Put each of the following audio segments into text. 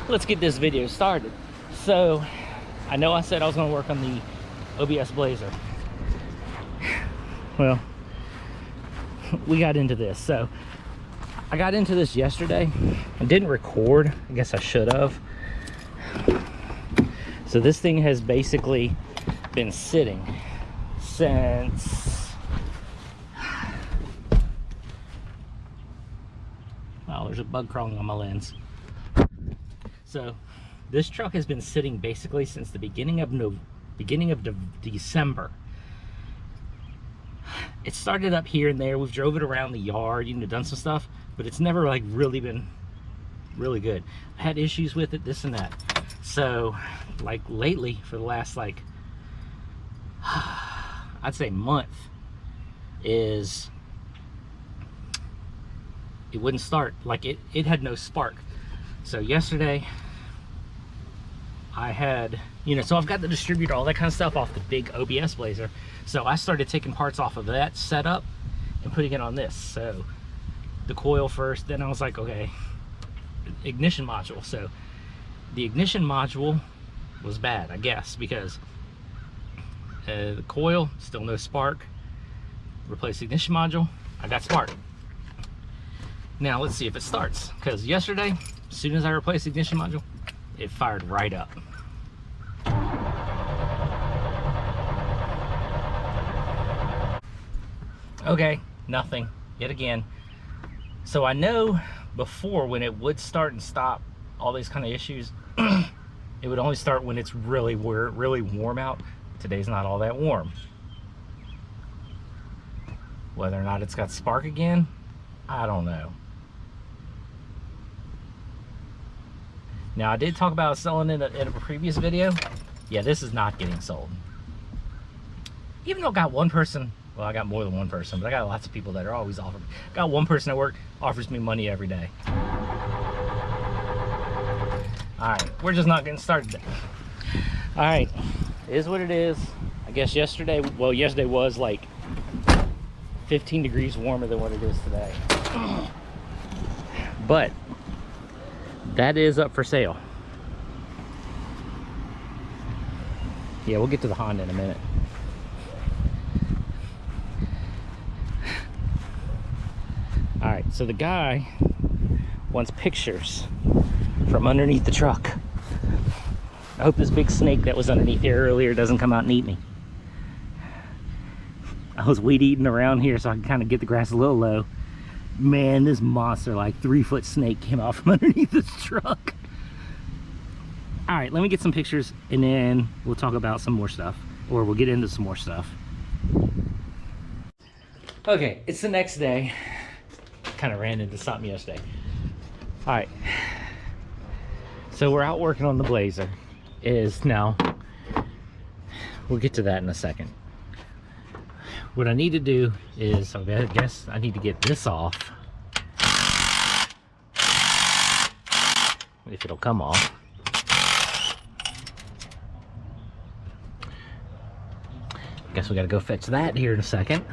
let's get this video started. So I know I said I was going to work on the OBS Blazer. Well, we got into this. So I got into this yesterday. I didn't record. I guess I should have. So this thing has basically been sitting since, wow, there's a bug crawling on my lens. So this truck has been sitting basically since the beginning of December. It started up here and there. We've drove it around the yard, you know, done some stuff, but it's never like really been really good. I had issues with it, this and that. So like lately, for the last like I'd say month, is it wouldn't start. Like it had no spark. So yesterday I had, you know, so I've got the distributor, all that kind of stuff off the big OBS Blazer. So I started taking parts off of that setup and putting it on this. So the coil first, then I was like, okay, ignition module. So the ignition module was bad, I guess, because the coil, still no spark. Replace the ignition module, I got spark. Now let's see if it starts, because yesterday, as soon as I replaced the ignition module, it fired right up. Okay, nothing yet again. So I know before, when it would start and stop, all these kind of issues, it would only start when it's really warm out. Today's not all that warm. Whether or not it's got spark again, I don't know. Now I did talk about selling it in a previous video. Yeah, this is not getting sold. Even though I got one person, well, I got more than one person, but I got lots of people that are always offering. Got one person at work offers me money every day. All right, we're just not getting started then. All right, it is what it is. I guess yesterday, well, yesterday was like 15 degrees warmer than what it is today. But that is up for sale. Yeah, we'll get to the Honda in a minute. All right, so the guy wants pictures from underneath the truck. I hope this big snake that was underneath here earlier doesn't come out and eat me. I was weed eating around here so I can kind of get the grass a little low. Man, this monster, like 3-foot snake, came out from underneath this truck. All right, let me get some pictures and then we'll talk about some more stuff, or we'll get into some more stuff. Okay, it's the next day. Kind of ran into something yesterday. All right, so we're out working on the Blazer. Now we'll get to that in a second. What I need to do is, I guess I need to get this off, if it'll come off. Guess we gotta go fetch that here in a second.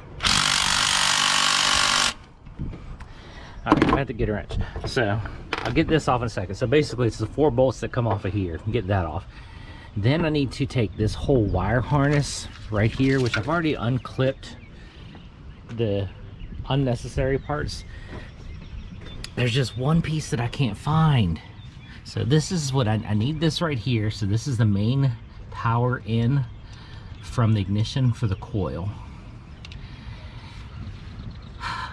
All right, I have to get a wrench. So I'll get this off in a second. So basically it's the 4 bolts that come off of here. Get that off. Then I need to take this whole wire harness right here, which I've already unclipped the unnecessary parts. There's just one piece that I can't find. So this is what I need, this right here. So this is the main power in from the ignition for the coil.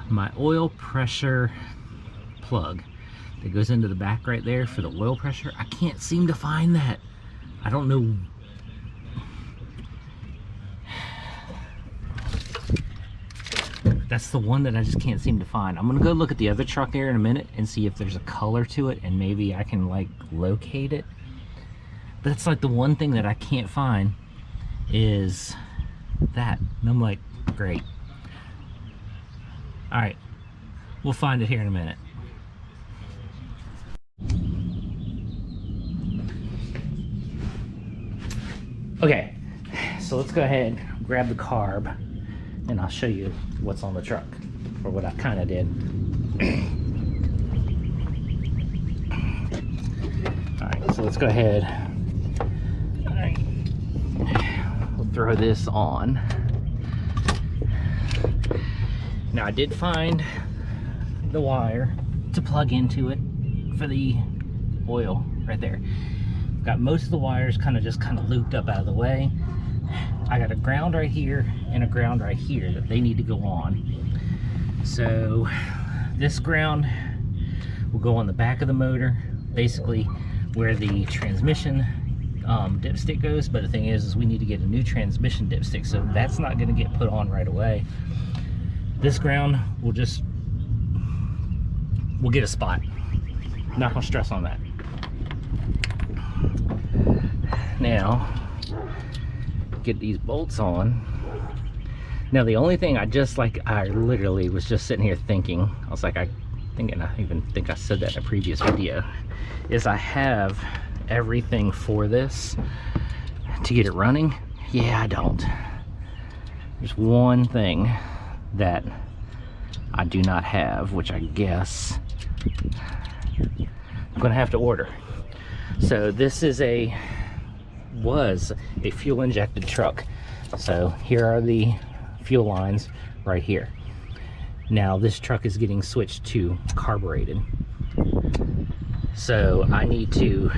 My oil pressure plug that goes into the back right there for the oil pressure, I can't seem to find that. I don't know. That's the one that I just can't seem to find. I'm gonna go look at the other truck there in a minute and see if there's a color to it and maybe I can like locate it. But it's like the one thing that I can't find is that. And I'm like, great. All right, we'll find it here in a minute. Okay, so let's go ahead and grab the carb and I'll show you what's on the truck, or what I kind of did. All right, So let's go ahead. All right. We'll throw this on. Now I did find the wire to plug into it for the oil right there. Got most of the wires kind of looped up out of the way. I got a ground right here and a ground right here that they need to go on. So this ground will go on the back of the motor, basically where the transmission dipstick goes. But the thing is we need to get a new transmission dipstick, so that's not going to get put on right away. This ground will we'll get a spot. Not gonna stress on that. Now get these bolts on. Now the only thing I literally was just sitting here thinking, I was like, I even think I said that in a previous video, is I have everything for this to get it running. Yeah, I don't. There's one thing that I do not have, which I guess I'm gonna have to order. So this was a fuel injected truck. So here are the fuel lines right here. Now this truck is getting switched to carbureted. So I need to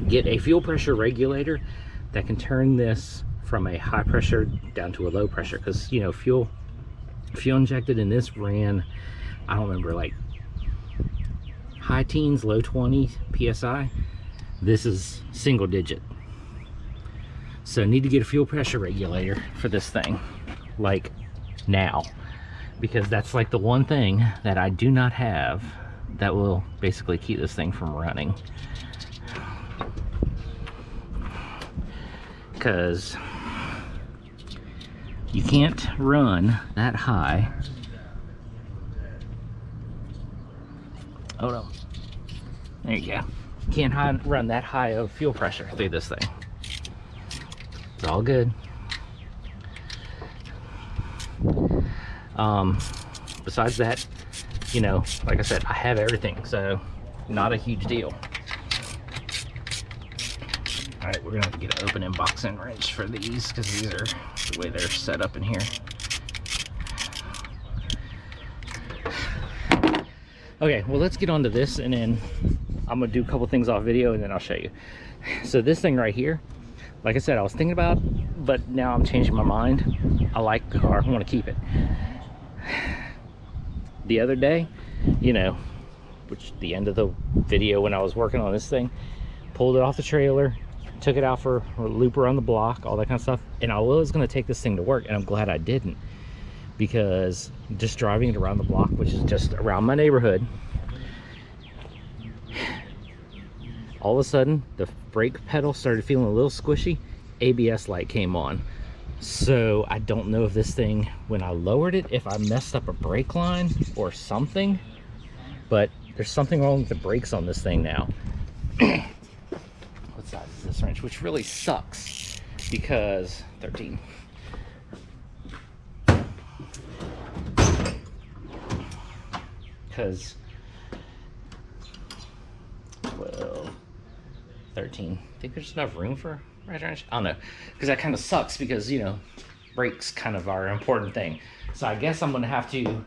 get a fuel pressure regulator that can turn this from a high pressure down to a low pressure, because you know fuel injected in this ran, I don't remember, like high teens, low 20 psi. This is single digit. So need to get a fuel pressure regulator for this thing, like now, because that's like the one thing that I do not have that will basically keep this thing from running. Because you can't run that high. Oh no. There you go. You can't run that high of fuel pressure through this thing. It's all good. Besides that, you know, like I said, I have everything, so not a huge deal. All right, we're gonna have to get an opening box and wrench for these, because these are the way they're set up in here. Okay, well, let's get on to this, and then I'm gonna do a couple things off video, and then I'll show you. So this thing right here, like I said, I was thinking about, but now I'm changing my mind. I like the car, I want to keep it. The other day, you know, which the end of the video when I was working on this thing, pulled it off the trailer, took it out for a loop around the block, all that kind of stuff, and I was going to take this thing to work, and I'm glad I didn't, because just driving it around the block, which is just around my neighborhood, all of a sudden the brake pedal started feeling a little squishy. ABS light came on. So I don't know if this thing, when I lowered it, if I messed up a brake line or something, but there's something wrong with the brakes on this thing now. What size is this wrench? Which really sucks, because 13. Because 12, 13. Think there's enough room for a right wrench? I don't know, because that kind of sucks, because you know, brakes kind of are an important thing. So I guess I'm gonna have to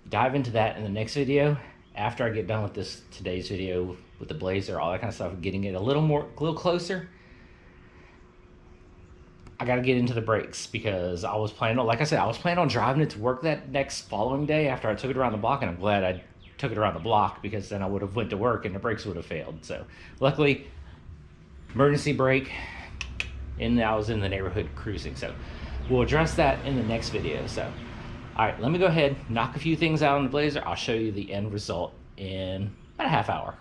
dive into that in the next video after I get done with this today's video with the Blazer, all that kind of stuff, getting it a little closer. I got to get into the brakes, because I was planning on, like I said, I was planning on driving it to work that next following day after I took it around the block, and I'm glad I took it around the block, because then I would have went to work and the brakes would have failed. So luckily, emergency brake, and I was in the neighborhood cruising. So we'll address that in the next video. So all right, let me go ahead, knock a few things out on the Blazer. I'll show you the end result in about a half hour.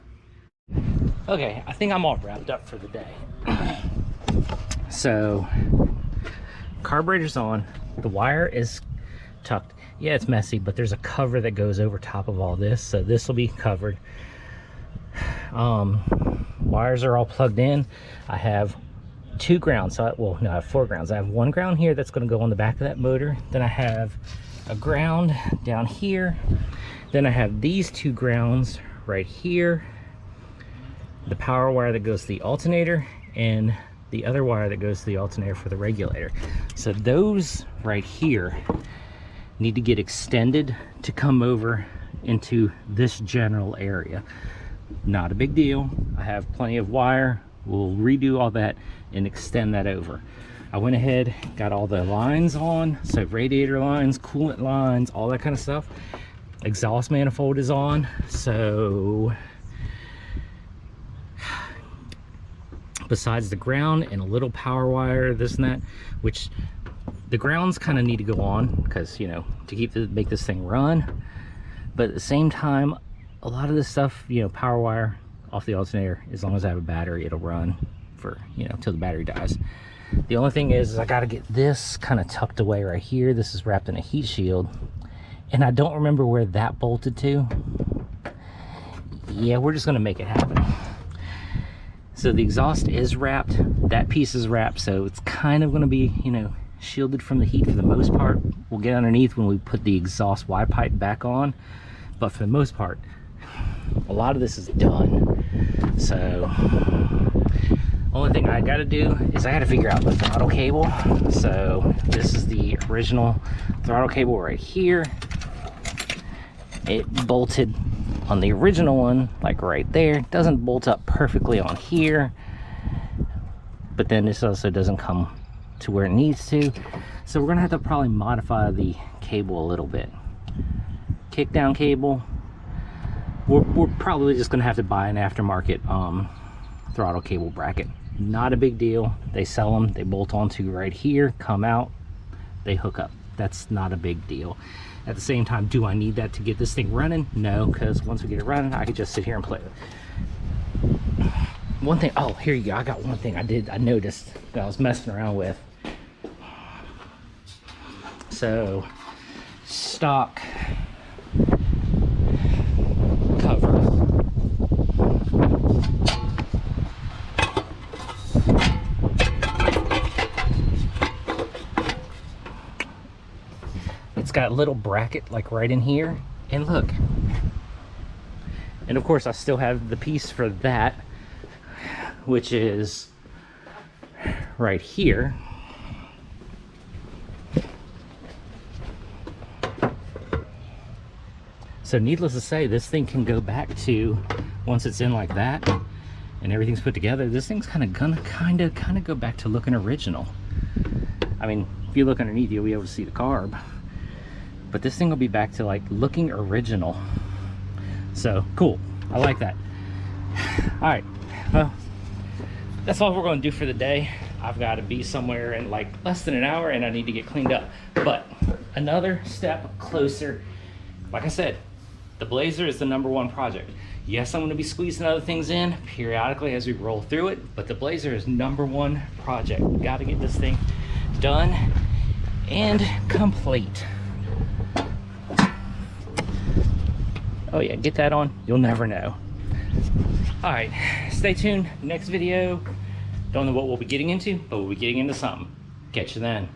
Okay, I think I'm all wrapped up for the day. So carburetor's on, the wire is tucked. Yeah, it's messy, but there's a cover that goes over top of all this, so this will be covered. Wires are all plugged in. I have 2 grounds, well, no, I have 4 grounds. I have 1 ground here that's going to go on the back of that motor. Then I have a ground down here. Then I have these 2 grounds right here. the power wire that goes to the alternator and the other wire that goes to the alternator for the regulator. So those right here need to get extended to come over into this general area. Not a big deal. I have plenty of wire. We'll redo all that and extend that over. I went ahead, got all the lines on, so radiator lines, coolant lines, all that kind of stuff. Exhaust manifold is on, so besides the ground and a little power wire, this and that, which the grounds kind of need to go on because, you know, to make this thing run. But at the same time, a lot of this stuff, you know, power wire off the alternator, as long as I have a battery, it'll run for, you know, till the battery dies. The only thing is I got to get this kind of tucked away right here. This is wrapped in a heat shield, and I don't remember where that bolted to. Yeah, we're just going to make it happen. So the exhaust is wrapped, that piece is wrapped, so it's kind of going to be, you know, shielded from the heat for the most part. We'll get underneath when we put the exhaust Y pipe back on, but for the most part, a lot of this is done. So only thing I got to do is I got to figure out the throttle cable. So this is the original throttle cable right here. It bolted on the original one, like right there. It doesn't bolt up perfectly on here, but then this also doesn't come to where it needs to. So we're gonna have to probably modify the cable a little bit. Kick down cable, we're probably just gonna have to buy an aftermarket throttle cable bracket. Not a big deal. They sell them, they bolt onto right here, come out, they hook up. That's not a big deal. At the same time, do I need that to get this thing running? No, because once we get it running, I could just sit here and play with it. One thing, oh, here you go. I got one thing I noticed that I was messing around with. So, stock cover. It's got a little bracket like right in here, and look. And of course I still have the piece for that, which is right here. So needless to say, this thing can go back to, once it's in like that and everything's put together, this thing's gonna kind of go back to looking original. I mean, if you look underneath, you'll be able to see the carb, but this thing will be back to like looking original. So cool, I like that. All right, well, that's all we're going to do for the day. I've got to be somewhere in like less than an hour, and I need to get cleaned up. But another step closer. Like I said, the Blazer is the #1 project. Yes, I'm going to be squeezing other things in periodically as we roll through it, but the Blazer is #1 project. We got to get this thing done and complete. Oh yeah, get that on. You'll never know. All right, stay tuned. Next video. Don't know what we'll be getting into, but we'll be getting into something. Catch you then.